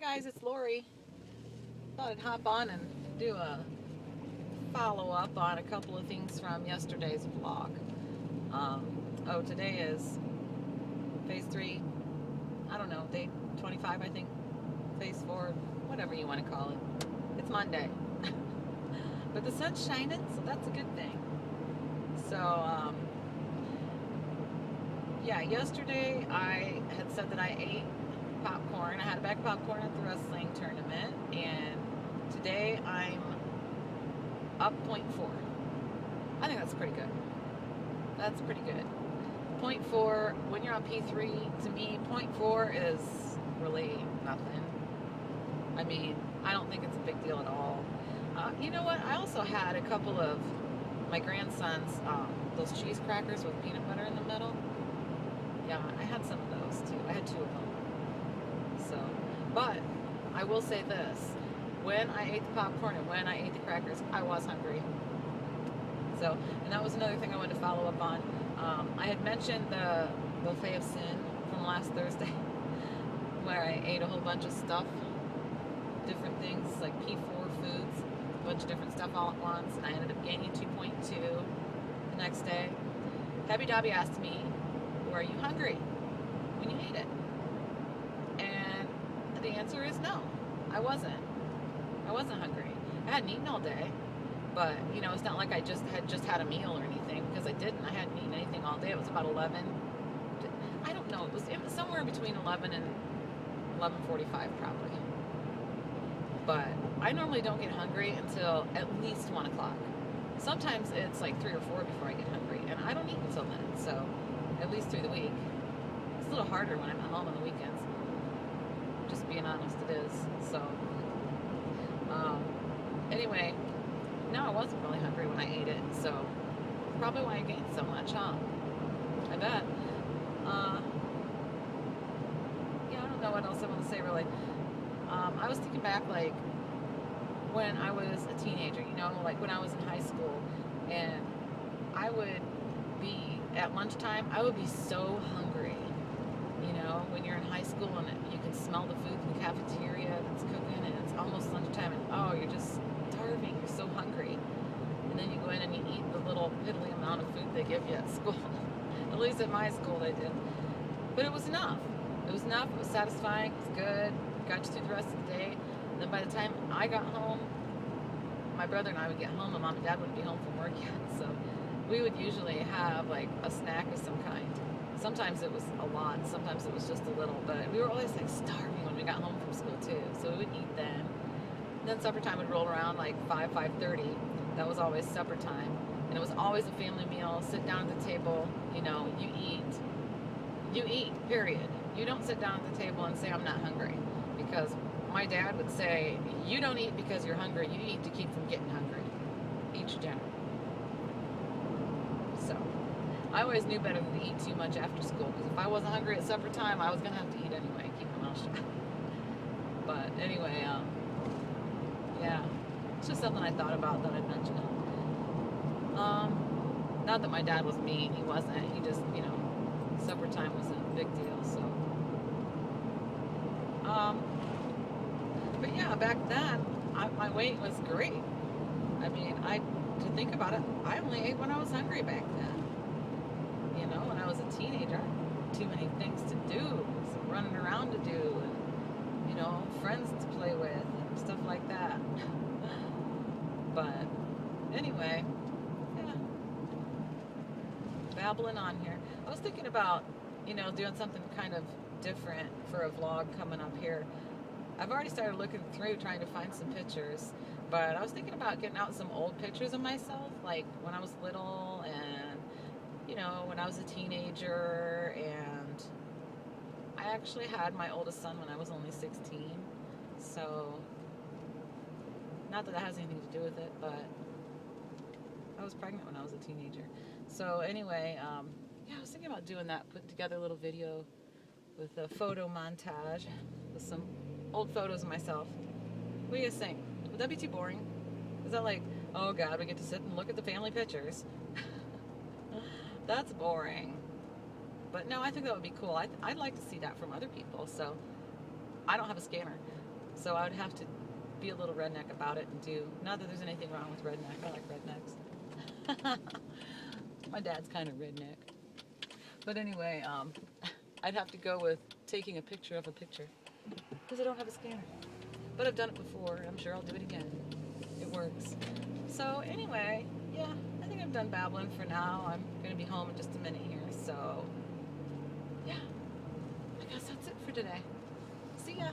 Guys, it's Lori. Thought I'd hop on and do a follow-up on a couple of things from yesterday's vlog. Today is phase 3. I don't know, day 25, I think. Phase 4, whatever you want to call it. It's Monday. But the sun's shining, so that's a good thing. So, yesterday I had said that I ate popcorn. I had a bag of popcorn at the wrestling tournament, and today I'm up 0.4. I think that's pretty good. That's pretty good. 0.4, when you're on P3, to me, 0.4 is really nothing. I mean, I don't think it's a big deal at all. You know what? I also had a couple of my grandson's, those cheese crackers with peanut butter in the middle. Yeah, I had some of those too. I had 2 of them. So, but I will say this: when I ate the popcorn and when I ate the crackers, I was hungry. So, and that was another thing I wanted to follow up on. I had mentioned the buffet of sin from last Thursday, where I ate a whole bunch of stuff, different things like P4 foods, a bunch of different stuff all at once, and I ended up gaining 2.2 the next day. Happy Dobby asked me, "Were you hungry when you ate it?" And the answer is no, I wasn't. I wasn't hungry. I hadn't eaten all day, but you know, it's not like I just had a meal or anything, because I didn't. I hadn't eaten anything all day. It was about 11. I don't know. It was somewhere between 11 and 11:45 probably. But I normally don't get hungry until at least 1 o'clock. Sometimes it's like 3 or 4 before I get hungry, and I don't eat until then. So at least through the week. It's a little harder when I'm at home on the weekends. Just being honest, it is. So, anyway, no, I wasn't really hungry when I ate it. So, probably why I gained so much, huh? I bet. I don't know what else I want to say really. I was thinking back, like, when I was a teenager, you know, like when I was in high school, and I would be, at lunchtime, I would be so hungry. You know, when you're in high school and you can smell the food in the cafeteria that's cooking, and it's almost lunchtime, and oh, you're just starving, you're so hungry. And then you go in and you eat the little piddly amount of food they give you at school. At least at my school they did. But it was enough. It was enough, it was satisfying, it was good, got you through the rest of the day. And then by the time I got home, my brother and I would get home, and Mom and Dad wouldn't be home from work yet, so we would usually have like a snack of some kind. Sometimes it was a lot, sometimes it was just a little, but we were always like starving when we got home from school too, so we would eat then. And then supper time would roll around like 5:30. That was always supper time, and it was always a family meal. Sit down at the table, you know, you eat, period. You don't sit down at the table and say, "I'm not hungry," because my dad would say, "You don't eat because you're hungry, you eat to keep from getting hungry." Each dinner. So I always knew better than to eat too much after school, because if I wasn't hungry at supper time, I was going to have to eat anyway, keep my mouth shut. But anyway, it's just something I thought about that I'd mention it. Not that my dad was mean, he wasn't. He just, you know, supper time was a big deal, so. But yeah, back then, my weight was great. I mean, to think about it, I only ate when I was hungry back then. You know, when I was a teenager, too many things to do, some running around to do, and, you know, friends to play with, and stuff like that. But, anyway, yeah, babbling on here. I was thinking about, you know, doing something kind of different for a vlog coming up here. I've already started looking through, trying to find some pictures, but I was thinking about getting out some old pictures of myself, like when I was little, and you know, when I was a teenager. And I actually had my oldest son when I was only 16, so not that has anything to do with it, but I was pregnant when I was a teenager. So anyway, I was thinking about doing that, putting together a little video with a photo montage with some old photos of myself. What do you guys think? Would that be too boring? Is that like, oh God, we get to sit and look at the family pictures? That's boring. But no, I think that would be cool. I'd like to see that from other people. So I don't have a scanner, So I would have to be a little redneck about it and do, not that there's anything wrong with redneck, I like rednecks. My dad's kind of redneck. But anyway, I'd have to go with taking a picture of a picture because I don't have a scanner. But I've done it before, and I'm sure I'll do it again. It works. So anyway, yeah, I think I'm done babbling for now. I'm going to be home in just a minute here. So yeah, I guess that's it for today. See ya.